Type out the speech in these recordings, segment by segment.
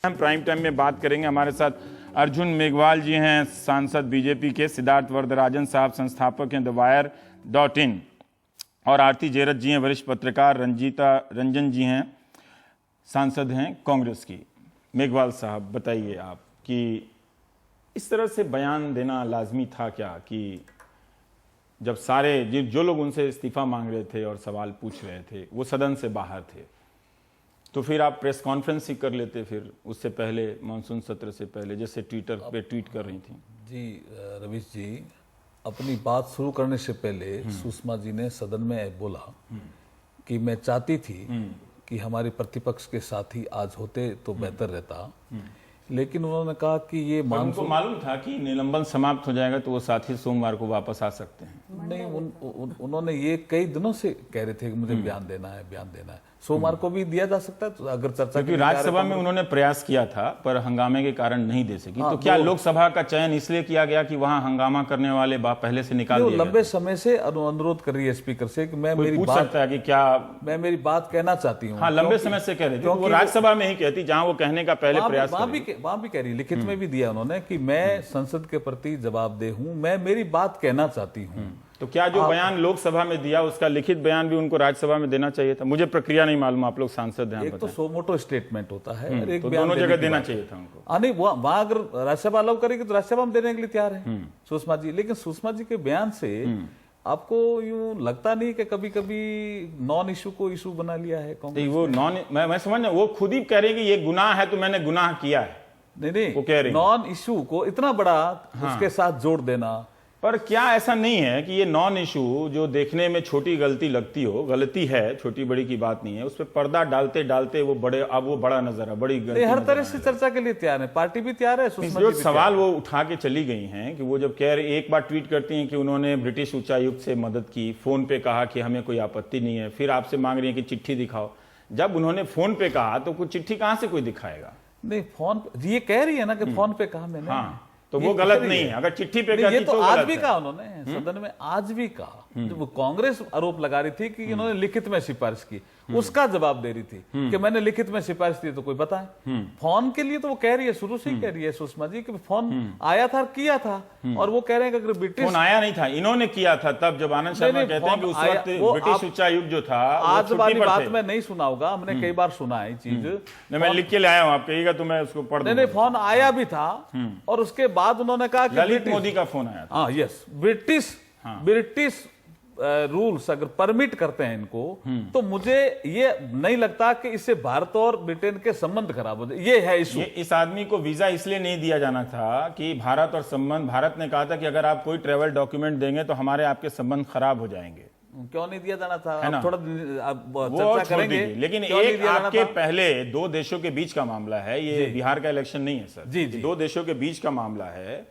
हम prime time में बात करेंगे। हमारे साथ अर्जुन मेघवाल जी हैं, सांसद बीजेपी के, सिद्धार्थ वरदराजन साहब संस्थापक हैं द वायर.in, और आरती जेरत जी हैं, वरिष्ठ पत्रकार। रंजन जी हैं, सांसद हैं कांग्रेस की। मेघवाल साहब, बताइए आप कि इस तरह से बयान देना लाजमी था क्या कि जब सारे जो लोग उनसे इस्तीफा मांग रहे थे और सवाल पूछ रहे थे वो सदन से बाहर थे, तो फिर आप प्रेस कॉन्फ्रेंस ही कर लेते फिर उससे पहले, मानसून सत्र से पहले, जैसे ट्विटर पे ट्वीट कर रही थी। जी रवीश जी, अपनी बात शुरू करने से पहले सुषमा जी ने सदन में बोला कि मैं चाहती थी कि हमारे प्रतिपक्ष के साथी आज होते तो बेहतर रहता, लेकिन उन्होंने कहा कि ये उनको मालूम था कि निलंबन समाप्त हो जाएगा तो वो साथी सोमवार को वापस आ सकते हैं। नहीं, उन्होंने ये कई दिनों से कह रहे थे कि मुझे बयान देना है, बयान देना है। सोमवार को भी दिया जा सकता है, तो अगर चर्चा क्योंकि राज्यसभा में उन्होंने प्रयास किया था पर हंगामे के कारण नहीं दे सकी। तो क्या लोकसभा का चयन इसलिए किया गया कि वहां हंगामा करने वाले पहले से निकाल दिए? लंबे समय से अनुरोध कर रही है स्पीकर से कि मैं मेरी पूछ सकता है कि क्या मैं मेरी बात कहना चाहती हूँ। हाँ, लंबे समय से कह रहे थे, वो राज्यसभा में ही कहती जहां वो कहने का पहले प्रयास। वहां भी कह रही, लिखित में भी दिया उन्होंने कि मैं संसद के प्रति जवाबदेह हूँ, मैं मेरी बात कहना चाहती हूँ। तो क्या जो बयान लोकसभा में दिया उसका लिखित बयान भी उनको राज्यसभा में देना चाहिए था? मुझे प्रक्रिया नहीं मालूम, आप लोग सांसद हैं। एक तो सो मोटो स्टेटमेंट होता है, एक तो दोनों जगह देना चाहिए था उनको। नहीं, वहां अगर राज्यसभा अलाउ करेगी तो राज्यसभा में देने के लिए तैयार है सुषमा जी। लेकिन सुषमा जी के बयान से आपको यूं लगता नहीं कि कभी कभी नॉन इशू को इशू बना लिया है कांग्रेस? वो मैं समझ, वो खुद ही कह रही कि ये गुनाह है तो मैंने गुनाह किया है। नहीं, वो कह रही नॉन इशू को इतना बड़ा उसके साथ जोड़ देना। पर क्या ऐसा नहीं है कि ये नॉन इशू जो देखने में छोटी गलती लगती हो, गलती है, छोटी बड़ी की बात नहीं है, उस पर पर्दा डालते डालते वो बड़े, अब वो बड़ा नजर है, बड़ी गलती। हर तरह से चर्चा के लिए तैयार है, पार्टी भी तैयार है। जो सवाल वो उठा के चली गई हैं कि वो जब कह रहे, एक बार ट्वीट करती हैं कि उन्होंने ब्रिटिश उच्चायुक्त से मदद की, फोन पे कहा कि हमें कोई आपत्ति नहीं है, फिर आपसे मांग रही है कि चिट्ठी दिखाओ। जब उन्होंने फोन पे कहा तो कुछ चिट्ठी कहां से कोई दिखाएगा? नहीं, फोन ये कह रही है ना कि फोन पे कहा मैंने। हाँ, तो वो गलत नहीं है। अगर चिट्ठी पे ये तो आज भी कहा उन्होंने सदन में, आज भी कहा। जब कांग्रेस आरोप लगा रही थी कि उन्होंने लिखित में सिफारिश की, उसका जवाब दे रही थी कि मैंने लिखित में सिफारिश दी, तो कोई बताए। फोन के लिए तो वो कह रही है, शुरू से ही कह रही है सुषमा जी कि फोन आया था, किया था। और वो कह रहे हैं कि अगर ब्रिटिश फोन आया नहीं था, इन्होंने किया था तब, जब आनंद शर्मा कहते हैं कि उस वक्त ब्रिटिश उच्चायुक्त जो था, आज वाली बात में नहीं सुना होगा, हमने कई बार सुना है चीज। मैं लिख के ले आया हूँ, आप कहिएगा तो मैं उसको पढ़ दूंगा। नहीं, फोन आया भी था और उसके बाद उन्होंने कहा कि ललित मोदी का फोन आया था। हाँ, यस, ब्रिटिश रूल्स अगर परमिट करते हैं इनको, तो मुझे ये नहीं लगता कि इससे भारत और ब्रिटेन के संबंध खराब हो जाए। ये है इशू। इस आदमी को वीजा इसलिए नहीं दिया जाना था कि भारत और संबंध, भारत ने कहा था कि अगर आप कोई ट्रेवल डॉक्यूमेंट देंगे तो हमारे आपके संबंध खराब हो जाएंगे। क्यों नहीं दिया जाना था? है ना? थोड़ा चर्चा करेंगे, लेकिन एक आपके पहले दो देशों के बीच का मामला है, ये बिहार का इलेक्शन नहीं है सर। जी। दो देशों के बीच का मामला है।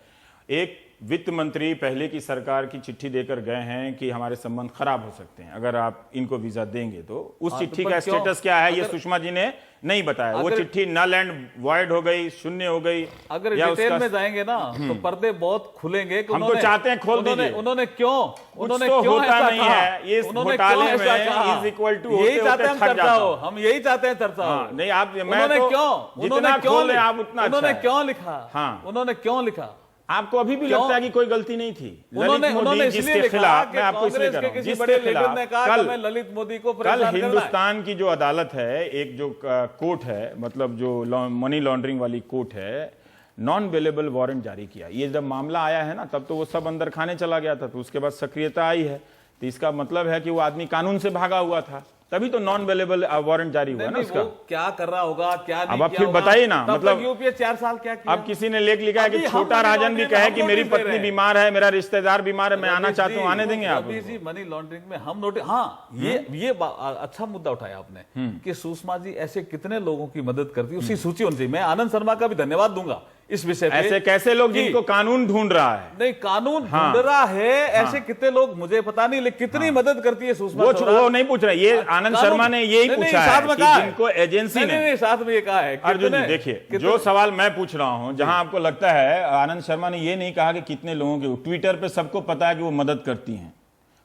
एक वित्त मंत्री पहले की सरकार की चिट्ठी देकर गए हैं कि हमारे संबंध खराब हो सकते हैं अगर आप इनको वीजा देंगे तो। उस चिट्ठी का स्टेटस क्या है ये सुषमा जी ने नहीं बताया। वो चिट्ठी नल एंड वॉइड हो गई, शून्य हो गई। अगर डिटेल में जाएंगे ना तो पर्दे बहुत खुलेंगे। हम तो चाहते हैं खोल दीजिए। उन्होंने क्यों होता नहीं है ये घोटाले में इज इक्वल टू, यही चाहते हैं चर्चा हो, हम यही चाहते हैं चर्चा हो। नहीं, आप उन्होंने क्यों लिखा? हाँ, उन्होंने क्यों लिखा? आपको अभी भी लगता है कि कोई गलती नहीं थी? उन्होंने जिसके खिलाफ, मैं आपको इसलिए कह रहा हूं, जिसके खिलाफ कल ललित मोदी को कल हिंदुस्तान की जो अदालत है, एक जो कोर्ट है, मतलब जो मनी लॉन्ड्रिंग वाली कोर्ट है, नॉन अवेलेबल वारंट जारी किया। ये जब मामला आया है ना, तब तो वो सब अंदर खाने चला गया था, तो उसके बाद सक्रियता आई है, तो इसका मतलब है कि वो आदमी कानून से भागा हुआ था, तभी तो नॉन अवेलेबल वारंट जारी हुआ ना उसका। क्या कर रहा होगा, क्या नहीं? अब आप फिर बताइए ना, मतलब यूपीए 4 साल क्या किया? अब किसी ने लेख लिखा है कि छोटा राजन भी कहे कि मेरी पत्नी बीमार है, मेरा रिश्तेदार बीमार है, मैं आना चाहता हूँ, आने देंगे आप? मनी लॉन्ड्रिंग में हम नोटिस, हाँ, ये अच्छा मुद्दा उठाया आपने कि सुषमा जी ऐसे कितने लोगों की मदद करती है, उसकी सूची होनी चाहिए। मैं आनंद शर्मा का भी धन्यवाद दूंगा इस विषय पे। ऐसे कैसे लोग जिनको कानून ढूंढ रहा है? नहीं, कानून ढूंढ रहा है, ऐसे कितने लोग मुझे पता नहीं, लेकिन कितनी मदद करती है सुषमा? वो नहीं पूछ रहे, ये आनंद शर्मा ने यही पूछा है कि जिनको एजेंसी ने साथ में ये कहा है। अर्जुन जी देखिए, जो सवाल मैं पूछ रहा हूं, जहां आपको लगता है आनंद शर्मा ने ये नहीं कहा कि कितने लोगों के, ट्विटर पे सबको पता है कि वो मदद करती हैं,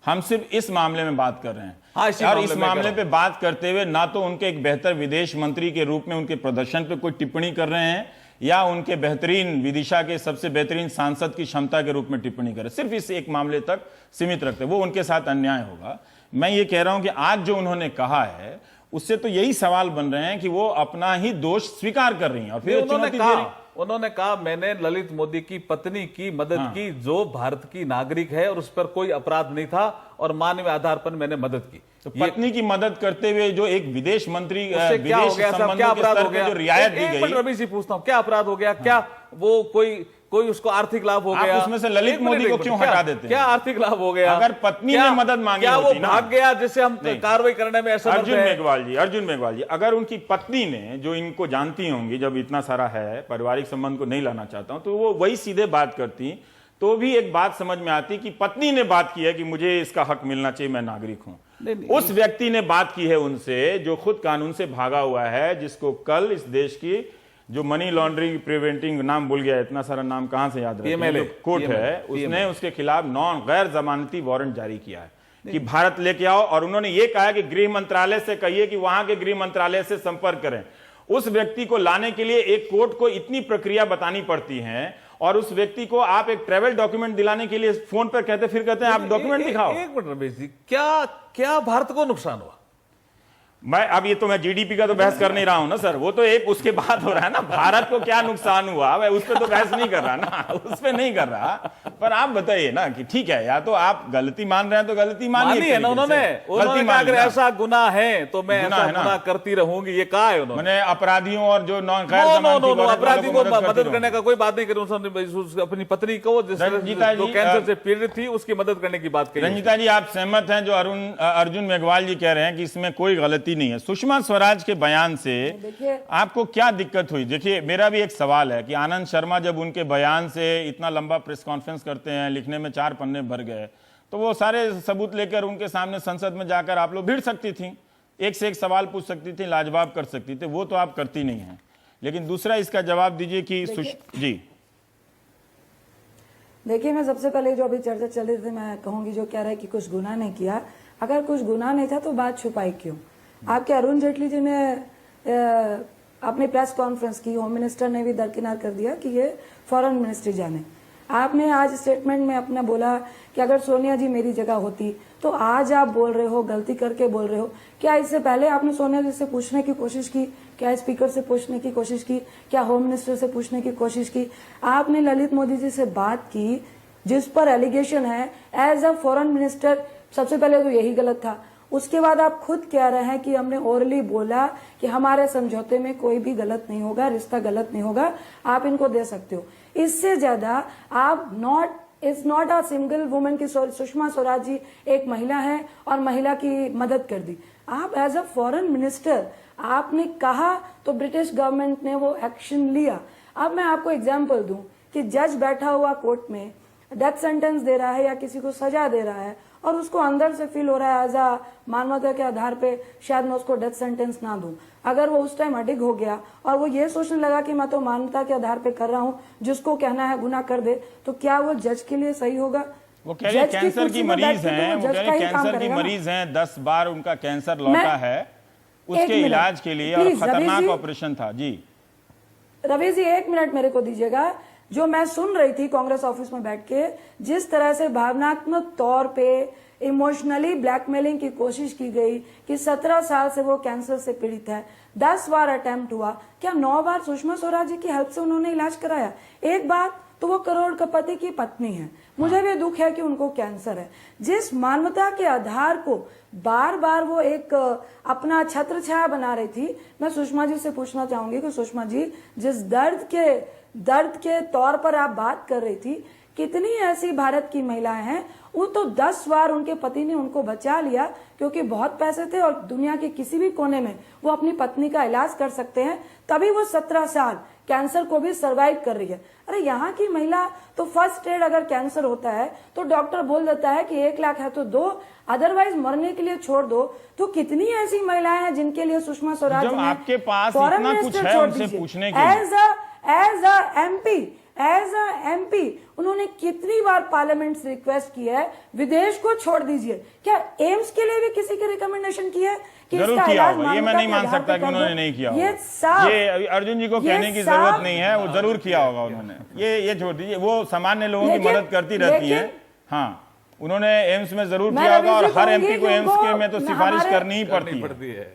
हम सिर्फ इस मामले में बात कर रहे हैं। हाँ, इसी और मामले इस में मामले करो। पे बात करते हुए ना तो उनके एक बेहतर विदेश मंत्री के रूप में उनके प्रदर्शन पे कोई टिप्पणी कर रहे हैं, या उनके बेहतरीन विदिशा के सबसे बेहतरीन सांसद की क्षमता के रूप में टिप्पणी कर रहे हैं। सिर्फ इस एक मामले तक सीमित रखते, वो उनके साथ अन्याय होगा। मैं ये कह रहा हूं कि आज जो उन्होंने कहा है उससे तो यही सवाल बन रहे हैं कि वो अपना ही दोष स्वीकार कर रही हैं और फिर चुनौती दे रही हैं। उन्होंने कहा मैंने ललित मोदी की पत्नी की मदद की, जो भारत की नागरिक है और उस पर कोई अपराध नहीं था और मानवीय आधार पर मैंने मदद की। तो पत्नी की मदद करते हुए जो एक विदेश मंत्री उससे क्या हो गया साहब, क्या अपराध हो गया? जो रियायत दी गई, रवि जी पूछता हूं, क्या अपराध हो गया? क्या वो कोई उसको आर्थिक लाभ हो गया? आप उसमें से ललित मोदी को क्यों हटा देते हैं? क्या आर्थिक लाभ हो गया? अगर पत्नी ने मदद मांगी क्या वो होती ना, भाग गया जिससे हम कार्रवाई करने में असमर्थ अर्जुन हैं? मेघवाल जी, अगर उनकी पत्नी ने, जो इनको जानती होंगी, जब इतना सारा है, पारिवारिक संबंध को नहीं लाना चाहता हूं, तो वो वही सीधे बात करती, तो भी एक बात समझ में आती कि पत्नी ने बात की है कि मुझे इसका हक मिलना चाहिए, मैं नागरिक हूं। उस व्यक्ति ने बात की है उनसे जो खुद कानून से भागा हुआ है, जिसको कल इस देश की जो मनी लॉन्ड्रिंग प्रिवेंटिंग, नाम भूल गया, इतना सारा नाम कहां से याद रखते हैं, कोर्ट है, उसने उसके खिलाफ गैर जमानती वारंट जारी किया है कि भारत लेके आओ। और उन्होंने ये कहा कि गृह मंत्रालय से कहिए कि वहां के गृह मंत्रालय से संपर्क करें। उस व्यक्ति को लाने के लिए एक कोर्ट को इतनी प्रक्रिया बतानी पड़ती है, और उस व्यक्ति को आप एक ट्रैवल डॉक्यूमेंट दिलाने के लिए फोन पर कहते हैं आप डॉक्यूमेंट दिखाओ। एक मिनट रमेश जी, क्या भारत को नुकसान हुआ? मैं अब ये तो मैं जीडीपी का तो बहस कर नहीं रहा हूं ना सर, वो तो एक उसके बाद हो रहा है ना, भारत को क्या नुकसान हुआ, मैं उस पर तो बहस नहीं कर रहा ना, उस पर नहीं कर रहा। पर आप बताइए ना कि ठीक है, या तो आप गलती मान रहे हैं तो गलती मानिए है ना। उन्होंने कहा अगर ऐसा गुनाह है तो मैं ऐसा गुनाह करती रहूंगी, ये कहा है उन्होंने। मैंने अपराधियों और जो अपराधी को मदद करने का कोई बात नहीं करी, अपनी पत्नी को जो कैंसर से पीड़ित थी उसकी मदद करने की बात कही। रंजीता जी, आप सहमत हैं जो अर्जुन मेघवाल जी कह रहे हैं कि इसमें कोई गलती नहीं है? सुषमा स्वराज के बयान से आपको क्या दिक्कत हुई? देखिए, मेरा भी एक सवाल है कि आनंद शर्मा जब उनके बयान से इतना लंबा प्रेस कॉन्फ्रेंस करते हैं, लिखने में 4 पन्ने भर गए, तो वो सारे सबूत लेकर उनके सामने संसद में जाकर आप लोग भिड़ सकती थी, एक से एक सवाल पूछ सकती थी, लाजवाब कर सकती थी, वो तो आप करती नहीं है। लेकिन दूसरा इसका जवाब दीजिए कि जी देखिए, मैं सबसे पहले जो अभी चर्चा चल रही थी, मैं कहूंगी जो कह रहा है कि कुछ गुनाह नहीं किया, अगर कुछ गुनाह नहीं था तो बात छुपाई क्यों? आपके अरुण जेटली जी ने अपनी प्रेस कॉन्फ्रेंस की, होम मिनिस्टर ने भी दरकिनार कर दिया कि ये फॉरेन मिनिस्ट्री जाने। आपने आज स्टेटमेंट में अपना बोला कि अगर सोनिया जी मेरी जगह होती, तो आज आप बोल रहे हो, गलती करके बोल रहे हो। क्या इससे पहले आपने सोनिया जी से पूछने की कोशिश की? क्या स्पीकर से पूछने की कोशिश की? क्या होम मिनिस्टर से पूछने की कोशिश की? आपने ललित मोदी जी से बात की जिस पर एलिगेशन है एज अ फॉरेन मिनिस्टर? सबसे पहले तो यही गलत था। उसके बाद आप खुद कह रहे हैं कि हमने ओरली बोला कि हमारे समझौते में कोई भी गलत नहीं होगा, रिश्ता गलत नहीं होगा, आप इनको दे सकते हो। इससे ज्यादा आप it's not a single women की, सुषमा स्वराज जी एक महिला है और महिला की मदद कर दी। आप एज अ फॉरेन मिनिस्टर आपने कहा तो ब्रिटिश गवर्नमेंट ने वो एक्शन लिया। अब मैं आपको एग्जाम्पल दूं कि जज बैठा हुआ कोर्ट में डेथ सेंटेंस दे रहा है या किसी को सजा दे रहा है और उसको अंदर से फील हो रहा है एज अ मानवता के आधार पे शायद मैं उसको डेथ सेंटेंस ना दूं। अगर वो उस टाइम अडिग हो गया और वो ये सोचने लगा कि मैं तो मानवता के आधार पे कर रहा हूं, जिसको कहना है गुनाह कर दे, तो क्या वो जज के लिए सही होगा? वो कह रहे हैं कैंसर की मरीज हैं, वो कह रहे हैं कैंसर की मरीज हैं, 10 बार उनका कैंसर लौटा है, उसके इलाज के लिए, और खतरनाक ऑपरेशन था। जी रवि जी, 1 मिनट मेरे को दीजिएगा। जो मैं सुन रही थी कांग्रेस ऑफिस में बैठ के, जिस तरह से भावनात्मक तौर पे इमोशनली ब्लैकमेलिंग की कोशिश की गई कि 17 साल से वो कैंसर से पीड़ित है, 10 बार अटेम्प्ट हुआ, क्या 9 बार सुषमा स्वराज जी की हेल्प से उन्होंने इलाज कराया? एक बार तो वो करोड़पति की पत्नी है, मुझे भी दुख है कि उनको कैंसर है। जिस मानवता के आधार को बार बार वो एक अपना छत्र छाया बना रही थी, मैं सुषमा जी से पूछना चाहूंगी कि सुषमा जी, जिस दर्द के तौर पर आप बात कर रही थी, कितनी ऐसी भारत की महिलाएं हैं, वो तो 10 बार उनके पति ने उनको बचा लिया क्योंकि बहुत पैसे थे और दुनिया के किसी भी कोने में वो अपनी पत्नी का इलाज कर सकते हैं, तभी वो 17 साल कैंसर को भी सरवाइव कर रही है। अरे यहाँ की महिला तो फर्स्ट एड अगर कैंसर होता है तो डॉक्टर बोल देता है कि 1 लाख है तो दो, अदरवाइज मरने के लिए छोड़ दो। तो कितनी ऐसी महिलाएं हैं जिनके लिए सुषमा स्वराज आपके पास इतना कुछ है उनसे पूछने के लिए। As a MP as a MP उन्होंने कितनी बार पार्लियामेंट से रिक्वेस्ट की है, विदेश को छोड़ दीजिए, क्या एम्स के लिए भी किसी की रिकमेंडेशन की है कि जरूर इसका किया इलाज होगा, ये मैं मानवता नहीं के मान आधार सकता पे कि कर दो? उन्होंने नहीं किया ये होगा। साफ, ये अर्जुन जी को कहने की साफ- जरूरत नहीं है, वो जरूर किया होगा उन्होंने। ये छोड़ दीजिए, वो सामान्य लोगों की मदद करती रहती है। हाँ, उन्होंने एम्स में जरूर मैं किया होगा, और रवि जी हर कहूंगी एमपी को कि एम्स उनको के में तो सिफारिश हमारे- करनी ही पड़ती है।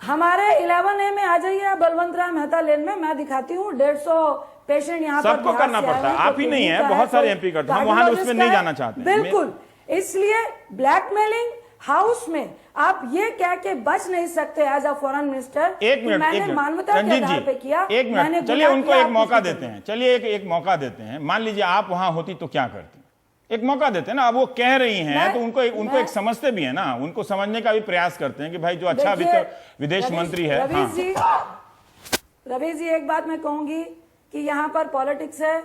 हमारे 11A में आ जाइए आप बलवंत राय मेहता लेन में, मैं दिखाती हूँ 150 पेशेंट यहाँ पर सबको बिहार करना से आए पड़ता है, हैं, आप ही कोई नहीं है, किडनी का बहुत सारे कोई एमपी करते हैं, हम वहां उसमें कार्डियोलॉजिस्ट नहीं का है। जाना चाहते हैं। बिल्कुल, इसलिए ब्लैकमेलिंग हाउस में आप ये कह के बच नहीं सकते एज अ फॉरेन मिनिस्टर। एक मिनट, मैंने मानवता के रंजीत आधार पे किया, जी, एक मैंने मिनट, चलिए गुनाह उनको किया, एक आप मौका किसी देते को हैं। चलिए एक मौका देते हैं, मान लीजिए आप वहां होती तो क्या करती? एक मौका देते हैं ना, अब वो कह रही हैं तो उनको एक समझते भी है ना, उनको समझने का भी प्रयास करते हैं कि भाई जो अच्छा विदेश मंत्री है। रवि जी एक बात मैं कहूंगी कि यहाँ पर पॉलिटिक्स है,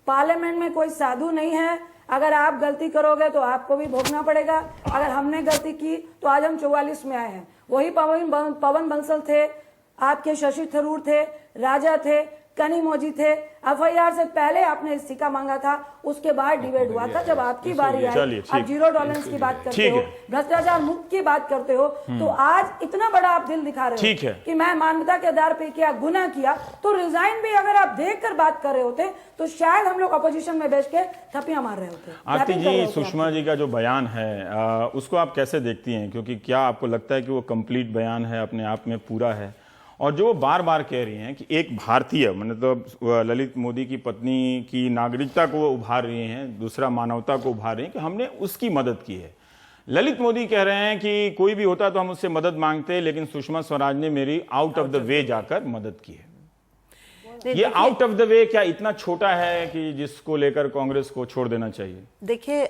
पार्लियामेंट में कोई साधु नहीं है। अगर आप गलती करोगे तो आपको भी भोगना पड़ेगा। अगर हमने गलती की तो आज हम 44 में आए हैं। वही पवन बंसल थे, आपके शशि थरूर थे, राजा थे, कनिमोजी थे। एफआईआर से पहले आपने इस्तीफा मांगा था, उसके बाद डिबेट हुआ था। जब आपकी बारी आई, आप जीरो टॉलरेंस की बात करते हो, भ्रष्टाचार मुक्त की बात करते हो, तो आज इतना बड़ा आप दिल दिखा रहे हो कि मैं मानवता के आधार पे किया, गुनाह किया, तो रिजाइन भी अगर आप देखकर बात कर रहे होते तो शायद हम लोग अपोजिशन में बैठ के थप्पियां मार रहे होते। आरती जी, सुषमा जी का जो बयान है उसको आप कैसे देखती हैं? क्योंकि क्या आपको लगता है कि वो कंप्लीट बयान है, अपने आप में पूरा है? और जो वो बार बार कह रही हैं कि एक भारतीय, मतलब ललित मोदी की पत्नी की नागरिकता को वो उभार रही हैं, दूसरा मानवता को उभार रही हैं कि हमने उसकी मदद की है। ललित मोदी कह रहे हैं कि कोई भी होता तो हम उससे मदद मांगते, लेकिन सुषमा स्वराज ने मेरी आउट ऑफ द वे जाकर मदद की है। ये आउट ऑफ द वे क्या इतना छोटा है कि जिसको लेकर कांग्रेस को छोड़ देना चाहिए? देखिए,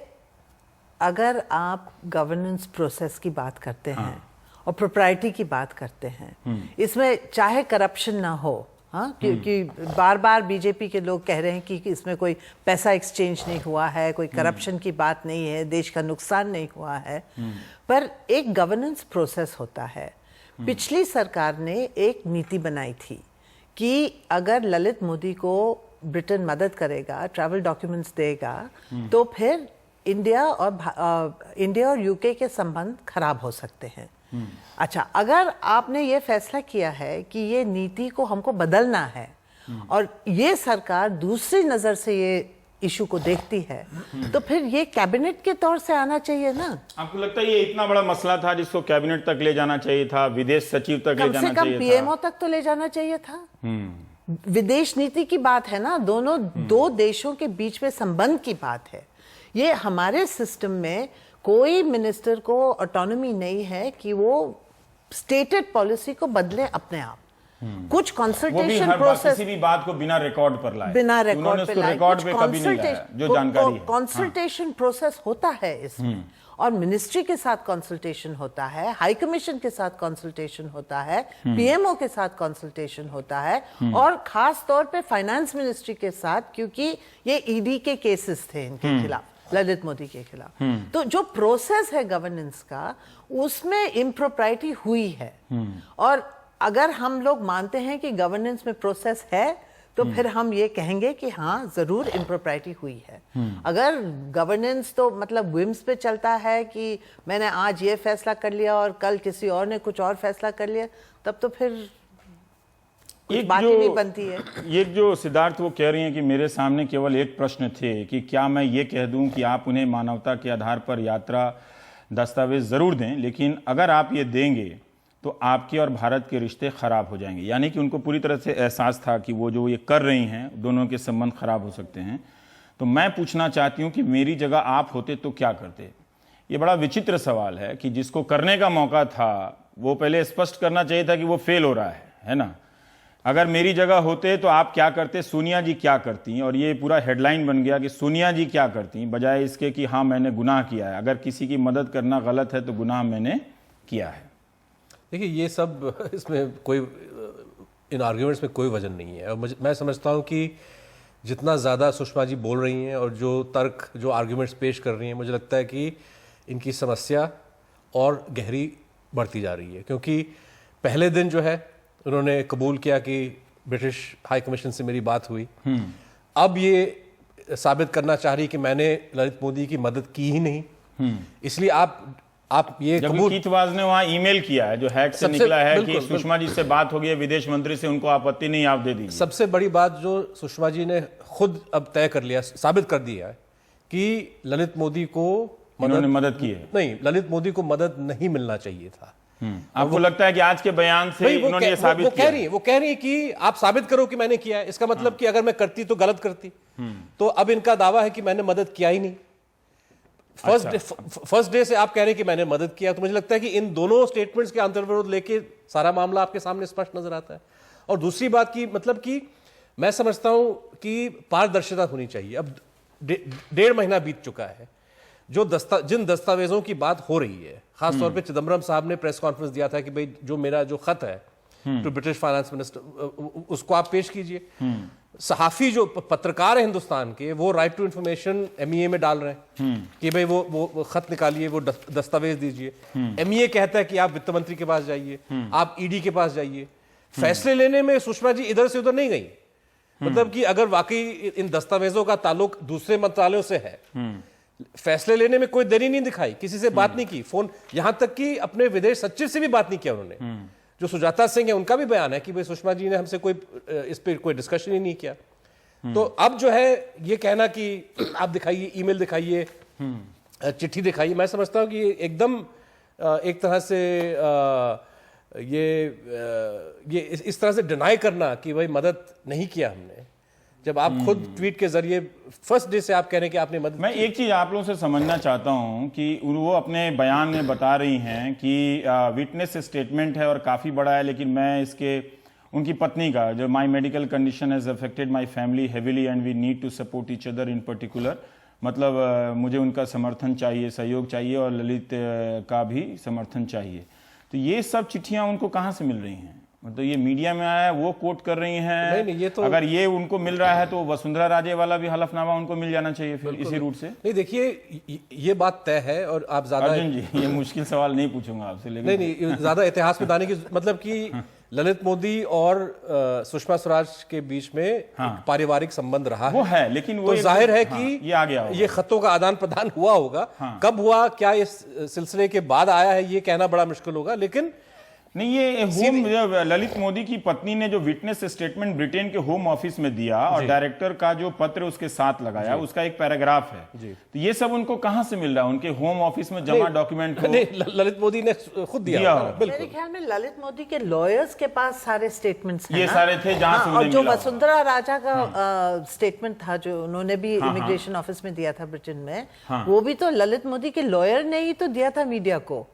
अगर आप गवर्नेंस प्रोसेस की बात करते हैं और प्रोप्राइटी की बात करते हैं, इसमें चाहे करप्शन ना हो, हाँ, क्योंकि बार बार बीजेपी के लोग कह रहे हैं कि इसमें कोई पैसा एक्सचेंज नहीं हुआ है, कोई करप्शन की बात नहीं है, देश का नुकसान नहीं हुआ है, पर एक गवर्नेंस प्रोसेस होता है। पिछली सरकार ने एक नीति बनाई थी कि अगर ललित मोदी को ब्रिटेन मदद करेगा, ट्रैवल डॉक्यूमेंट्स देगा, तो फिर इंडिया और यूके के संबंध खराब हो सकते हैं। अच्छा, अगर आपने ये फैसला किया है कि ये नीति को हमको बदलना है और ये सरकार दूसरी नजर से ये इशू को देखती है, तो फिर ये कैबिनेट के तौर से आना चाहिए ना। आपको लगता है ये इतना बड़ा मसला था जिसको कैबिनेट तक ले जाना चाहिए था, विदेश सचिव तक ले जाना चाहिए था? कम से कम पीएमओ तक तो ले जाना चाहिए था। विदेश नीति की बात है ना, दो देशों के बीच में संबंध की बात है। ये हमारे सिस्टम में कोई मिनिस्टर को ऑटोनॉमी नहीं है कि वो स्टेटेड पॉलिसी को बदले अपने आप। कुछ कंसल्टेशन प्रोसेस, किसी भी बात को बिना रिकॉर्ड पर लाए, बिना रिकॉर्ड पे लाए, रिकॉर्ड पे कभी नहीं लाया, जो जानकारी है। कंसल्टेशन प्रोसेस होता है इसमें, और मिनिस्ट्री के साथ कंसल्टेशन होता है, हाई कमीशन के साथ कंसल्टेशन होता है, पीएमओ के साथ कंसल्टेशन होता है, और खास तौर पे फाइनेंस मिनिस्ट्री के साथ, क्योंकि ये ईडी के केसेस थे इनके खिलाफ, ललित मोदी के खिलाफ। तो जो प्रोसेस है गवर्नेंस का, उसमें इम्प्रोप्राइटी हुई है। और अगर हम लोग मानते हैं कि गवर्नेंस में प्रोसेस है, तो फिर हम ये कहेंगे कि हाँ, जरूर इम्प्रोप्राइटी हुई है। अगर गवर्नेंस तो मतलब विम्स पे चलता है कि मैंने आज ये फैसला कर लिया और कल किसी और ने कुछ और फैसला कर लिया, तब तो फिर एक बात ही नहीं बनती है। ये जो सिद्धार्थ वो कह रही हैं कि मेरे सामने केवल एक प्रश्न थे कि क्या मैं ये कह दूं कि आप उन्हें मानवता के आधार पर यात्रा दस्तावेज जरूर दें, लेकिन अगर आप ये देंगे तो आपके और भारत के रिश्ते खराब हो जाएंगे। यानी कि उनको पूरी तरह से एहसास था कि वो जो ये कर रही हैं, दोनों के संबंध खराब हो सकते हैं। तो मैं पूछना चाहती हूँ कि मेरी जगह आप होते तो क्या करते? ये बड़ा विचित्र सवाल है कि जिसको करने का मौका था वो पहले स्पष्ट करना चाहिए था कि वो फेल हो रहा है ना। अगर मेरी जगह होते तो आप क्या करते, सोनिया जी क्या करती? और ये पूरा हेडलाइन बन गया कि सोनिया जी क्या करती, बजाय इसके कि हाँ मैंने गुनाह किया है। अगर किसी की मदद करना गलत है तो गुनाह मैंने किया है। देखिए, ये सब इसमें कोई, इन आर्ग्यूमेंट्स में कोई वजन नहीं है। और मैं समझता हूँ कि जितना ज़्यादा सुषमा जी बोल रही हैं और जो तर्क, जो आर्ग्यूमेंट्स पेश कर रही हैं, मुझे लगता है कि इनकी समस्या और गहरी बढ़ती जा रही है। क्योंकि पहले दिन जो है उन्होंने कबूल किया कि ब्रिटिश हाई कमीशन से मेरी बात हुई, अब ये साबित करना चाह रही कि मैंने ललित मोदी की मदद की ही नहीं, इसलिए आप ये जबकि कीथ वाज ने वहां ईमेल किया है जो हैक से निकला है कि सुषमा जी से बात हो गई है विदेश मंत्री से, उनको आपत्ति नहीं, आप दे दीजिए। सबसे बड़ी बात जो सुषमा जी ने खुद अब तय कर लिया, साबित कर दिया है कि ललित मोदी को मदद की है। नहीं, ललित मोदी को मदद नहीं मिलना चाहिए था। आपको लगता है कि आज के बयान से उन्होंने ये साबित किया? वो कह रही है कि आप साबित करो कि मैंने किया है, इसका मतलब कि अगर मैं करती तो गलत करती। तो अब इनका दावा है कि मैंने मदद किया ही नहीं। फर्स्ट डे से आप कह रहे हैं कि मैंने मदद किया, तो मुझे लगता है कि इन दोनों स्टेटमेंट्स के अंतर्विरोध लेके सारा मामला आपके सामने स्पष्ट नजर आता है। और दूसरी बात की मतलब कि मैं समझता हूं कि पारदर्शिता होनी चाहिए। अब 1.5 महीना बीत चुका है, जिन दस्तावेजों की बात हो रही है, खासतौर पे चिदम्बरम साहब ने प्रेस कॉन्फ्रेंस दिया था कि भाई जो मेरा जो खत है टू ब्रिटिश फाइनेंस मिनिस्टर उसको आप पेश कीजिए। सहाफी जो पत्रकार है हिंदुस्तान के, वो राइट टू इंफॉर्मेशन MEA में डाल रहे हैं कि भाई वो खत निकालिए, वो दस्तावेज दीजिए। MEA कहता है कि आप वित्त मंत्री के पास जाइए, आप ED के पास जाइए। फैसले लेने में सुषमा जी इधर से उधर नहीं गई। मतलब कि अगर वाकई इन दस्तावेजों का ताल्लुक दूसरे मंत्रालयों से है, फैसले लेने में कोई देरी नहीं दिखाई, किसी से बात नहीं की, फोन, यहां तक कि अपने विदेश सचिव से भी बात नहीं किया उन्होंने। जो सुजाता सिंह है उनका भी बयान है कि भाई सुषमा जी ने हमसे इस पे कोई डिस्कशन ही नहीं किया। तो अब जो है ये कहना कि आप दिखाइए, ईमेल दिखाइए, चिट्ठी दिखाइए, मैं समझता हूं कि एकदम एक तरह से ये इस तरह से डिनाई करना कि भाई मदद नहीं किया हमने, जब आप खुद ट्वीट के जरिए फर्स्ट डे से आप कह रहे हैं कि आपने मदद। मैं एक चीज आप लोगों से समझना चाहता हूं कि वो अपने बयान में बता रही हैं कि विटनेस स्टेटमेंट है और काफी बड़ा है, लेकिन मैं इसके उनकी पत्नी का जो my medical condition has affected my family heavily and we need to support each other in particular, मतलब मुझे उनका समर्थन चाहिए, सहयोग चाहिए और ललित का भी समर्थन चाहिए। तो ये सब चिट्ठियां उनको कहाँ से मिल रही हैं? मतलब ये मीडिया में आया है, वो कोट कर रही हैं। नहीं, ये तो अगर ये उनको मिल रहा है तो वसुंधरा राजे वाला भी हलफनामा उनको मिल जाना चाहिए फिर इसी रूट से। नहीं, देखिए ये बात तय है और आप ज्यादा अर्जुन जी ये मुश्किल सवाल नहीं पूछूंगा आपसे, लेकिन नहीं ज्यादा इतिहास में दाने की मतलब कि ललित मोदी और सुषमा स्वराज के बीच में एक पारिवारिक संबंध रहा वो है, लेकिन वो तो जाहिर है कि ये आ गया, ये खतों का आदान प्रदान हुआ होगा। कब हुआ, क्या इस सिलसिले के बाद आया है, ये कहना बड़ा मुश्किल होगा। लेकिन नहीं, ये होम ललित मोदी की पत्नी ने जो विटनेस स्टेटमेंट ब्रिटेन के होम ऑफिस में दिया और डायरेक्टर का जो पत्र उसके साथ लगाया, उसका एक पैराग्राफ है, तो ये सब उनको कहां से मिल रहा है? उनके होम ऑफिस में जमा डॉक्यूमेंट ललित मोदी ने खुद दिया। मेरे ख्याल में ललित मोदी के लॉयर्स के पास सारे स्टेटमेंट्स हैं, ये सारे थे जहां से और जो वसुंधरा राजा का स्टेटमेंट था जो उन्होंने भी इमिग्रेशन ऑफिस में दिया था ब्रिटेन में, वो भी तो ललित मोदी के लॉयर ने ही तो दिया था मीडिया को।